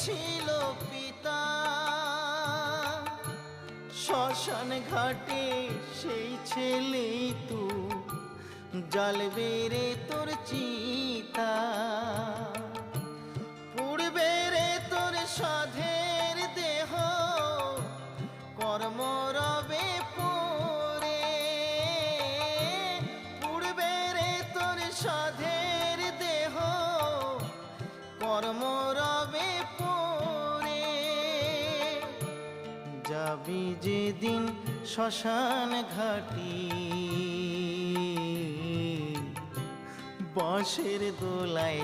ছিল পিতা, শ্মশান ঘাটে সেই ছেলেই তো জ্বালবে রে তোর চিতা। পুড়বে রে তোর সাধের দেহ কর্ম রবে পরে, পুড়বে রে তোর সাধের দেহ কর্ম রবে পরে। যাবি যেদিন শ্মশান ঘাটি বাঁশের দোলায়